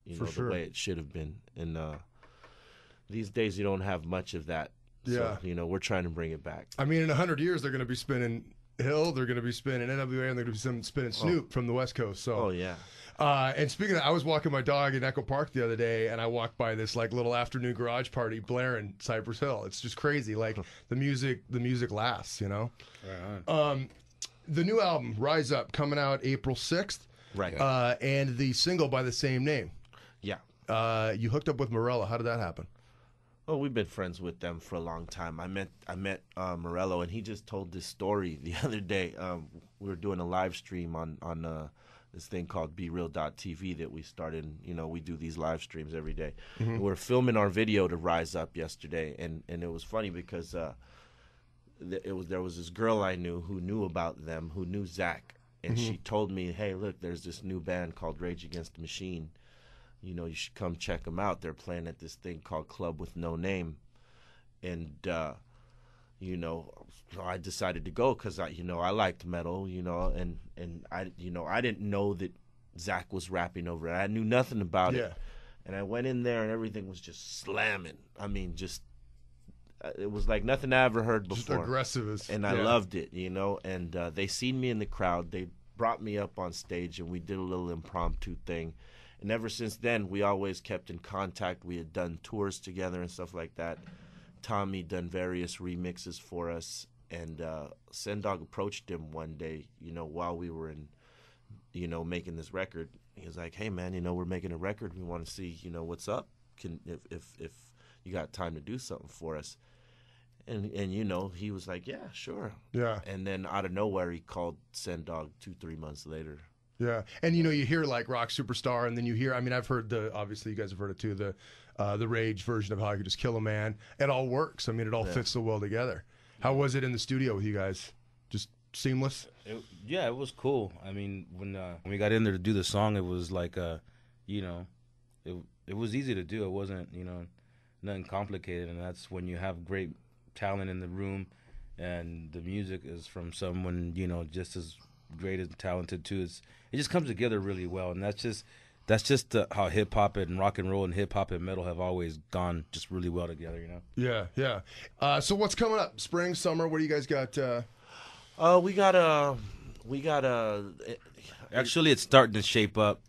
the way it should have been. And these days you don't have much of that. Yeah. So, we're trying to bring it back. I mean, in 100 years, they're going to be spinning Hill, they're going to be spinning NWA, and they're going to be spinning Snoop from the West Coast. So. Oh, yeah. And speaking of that, I was walking my dog in Echo Park the other day, and I walked by this like little afternoon garage party blaring Cypress Hill. It's just crazy. Like the music lasts, Right on. The new album, Rise Up, coming out April 6th. Right. And the single by the same name. Yeah. You hooked up with Morello. How did that happen? Oh, we've been friends with them for a long time. I met Morello, and he just told this story the other day. We were doing a live stream on this thing called BeReal.tv that we started. We do these live streams every day. Mm-hmm. We were filming our video to Rise Up yesterday, and it was funny because there was this girl I knew who knew about them, who knew Zach, and she told me, hey, look, there's this new band called Rage Against the Machine. You should come check them out. They're playing at this thing called Club with No Name. And, I decided to go because, I liked metal, and I didn't know that Zach was rapping over it. I knew nothing about it. And I went in there and everything was just slamming. I mean, it was like nothing I ever heard before. Just aggressive. And I loved it, and they seen me in the crowd. They brought me up on stage and we did a little impromptu thing. And ever since then, we always kept in contact. We had done tours together and stuff like that. Tommy done various remixes for us. And Sendog approached him one day, while we were making this record. He was like, hey, man, we're making a record. We want to see, what's up. If you got time to do something for us. And he was like, yeah, sure. Yeah. And then out of nowhere, he called Sendog 2-3 months later. Yeah, and you hear like Rock Superstar, and then you hear. I mean, I've heard obviously you guys have heard it too. The Rage version of How I Could Just Kill a Man. It all works. I mean, it all fits so well together. How was it in the studio with you guys? Just seamless. It was cool. I mean, when we got in there to do the song, it was like it was easy to do. It wasn't nothing complicated, and that's when you have great talent in the room, and the music is from someone just as great and talented too. It just comes together really well, and that's just how hip hop and rock and roll and hip hop and metal have always gone just really well together. Yeah. So what's coming up? Spring, summer? What do you guys got? We got Actually, it's starting to shape up.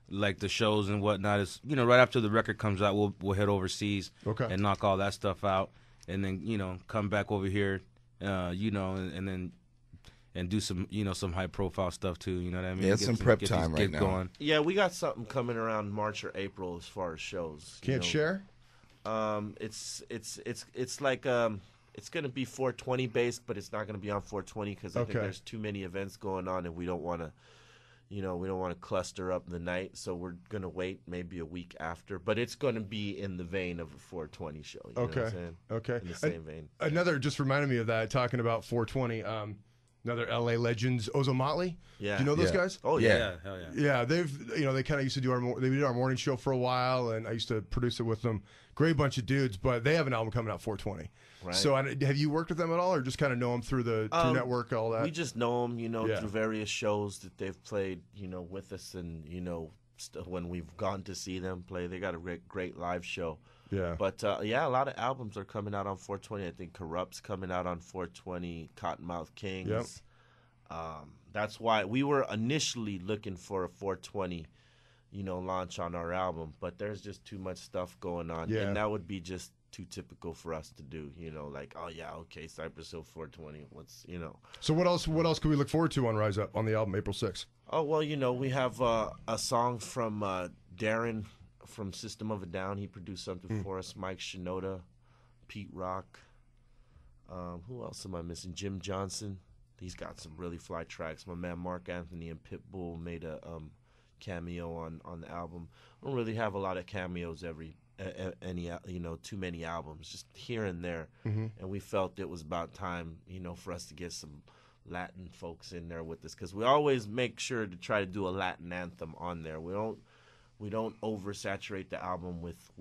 Like the shows and whatnot. Is right after the record comes out, we'll head overseas and knock all that stuff out, and then come back over here, and then. And do some, some high profile stuff too. You know what I mean? Yeah, it's some prep time right now. Going. Yeah, we got something coming around March or April as far as shows. Can't share. It's like it's gonna be 420 based, but it's not gonna be on 420 because I think there's too many events going on, and we don't want to, cluster up the night. So we're gonna wait maybe a week after, but it's gonna be in the vein of a 420 show. You know what I'm saying? Okay. In the same vein. Another just reminded me of that. Talking about 420. Another LA legends, Ozone Motley. Yeah. Do you know those guys? Oh yeah. Hell yeah. Yeah, they've they kind of used to do they did our morning show for a while, and I used to produce it with them. Great bunch of dudes, but they have an album coming out 420. Right. So have you worked with them at all, or just kind of know them through the through network, all that? We just know them, through various shows that they've played, with us, and when we've gone to see them play, they got a great live show. Yeah. But, a lot of albums are coming out on 420. I think Corrupt's coming out on 420, Cottonmouth Kings. Yep. That's why we were initially looking for a 420, launch on our album. But there's just too much stuff going on. Yeah. And that would be just too typical for us to do, like, oh, yeah, okay, Cypress Hill 420. So what else can we look forward to on Rise Up on the album April 6th? Oh, well, we have a song from Darren from System of a Down. He produced something for us. Mike Shinoda, Pete Rock. Who else am I missing? Jim Johnson. He's got some really fly tracks. My man Mark Anthony and Pitbull made a cameo on the album. I don't really have a lot of cameos too many albums, just here and there. And we felt it was about time, for us to get some Latin folks in there with us, because we always make sure to try to do a Latin anthem on there. We don't oversaturate the album with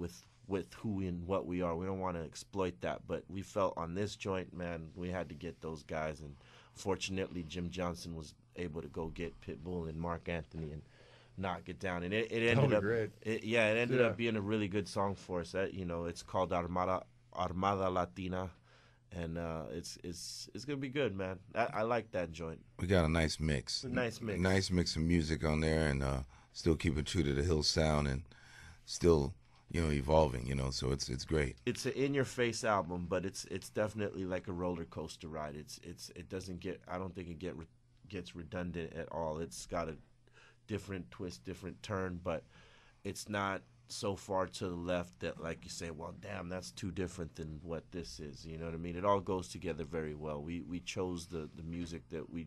who and what we are. We don't want to exploit that, but we felt on this joint, man, we had to get those guys, and fortunately Jim Johnson was able to go get Pitbull and Mark Anthony, and knock it down. And it ended up great. It ended up being a really good song for us. That, you know, it's called Armada Latina, and it's gonna be good, man. I like that joint. We got a nice mix. Nice mix of music on there, and still keeping true to the Hill sound, and still, you know, evolving. You know, so it's great. It's an in-your-face album, but it's definitely like a roller coaster ride. It doesn't get. I don't think it gets redundant at all. It's got a different twist, different turn, but it's not so far to the left that, like, you say, well, damn, that's too different than what this is. You know what I mean? It all goes together very well. We chose the music that we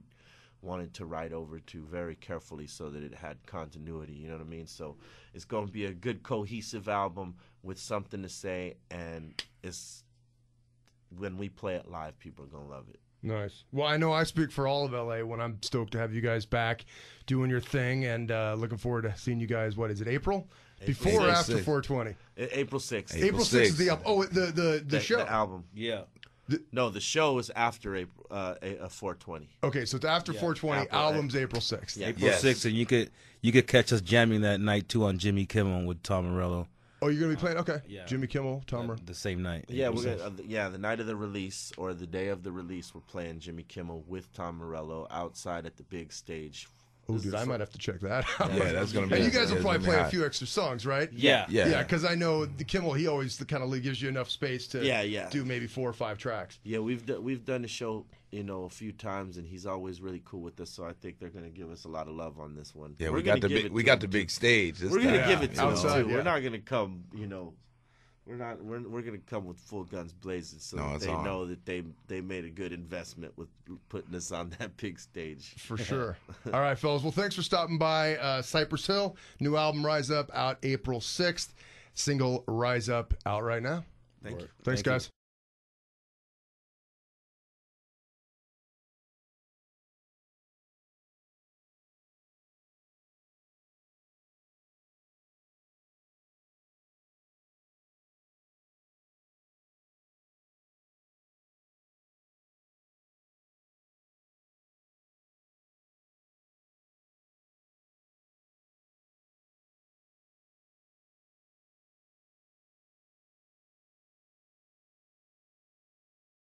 wanted to write over to very carefully so that it had continuity. You know what I mean? So it's going to be a good cohesive album with something to say, and it's when we play it live, people are going to love it. Nice. Well, I know I speak for all of LA when I'm stoked to have you guys back doing your thing, and looking forward to seeing you guys. What is it, April? Before or after 420? April 6th. April 6th is the album. Oh, the show. The album. Yeah. No, the show is after April 420. Okay, so it's after 420. Album's April 6th. Yeah. April 6th, and you could catch us jamming that night too on Jimmy Kimmel with Tom Morello. Oh, you're gonna be playing? Okay. Yeah. Jimmy Kimmel, Tom. The same night. Yeah, we're gonna, the night of the release or the day of the release, we're playing Jimmy Kimmel with Tom Morello outside at the big stage. Oh, dude, I might have to check that out. Yeah, that's gonna be. And you guys will probably play a few extra songs, right? Yeah. Yeah, because I know the Kimmel, he always kind of gives you enough space to do maybe 4 or 5 tracks. Yeah, we've done the show, you know, a few times, and he's always really cool with us. So I think they're gonna give us a lot of love on this one. Yeah, we got the big stage. We're gonna give it to outside, them too. We're not gonna come, you know. We're gonna come with full guns blazing, so that they know that they made a good investment with putting us on that big stage. For sure. All right, fellas. Well, thanks for stopping by. Cypress Hill, new album Rise Up out April 6th. Single Rise Up out right now. Thank you. Thanks, guys.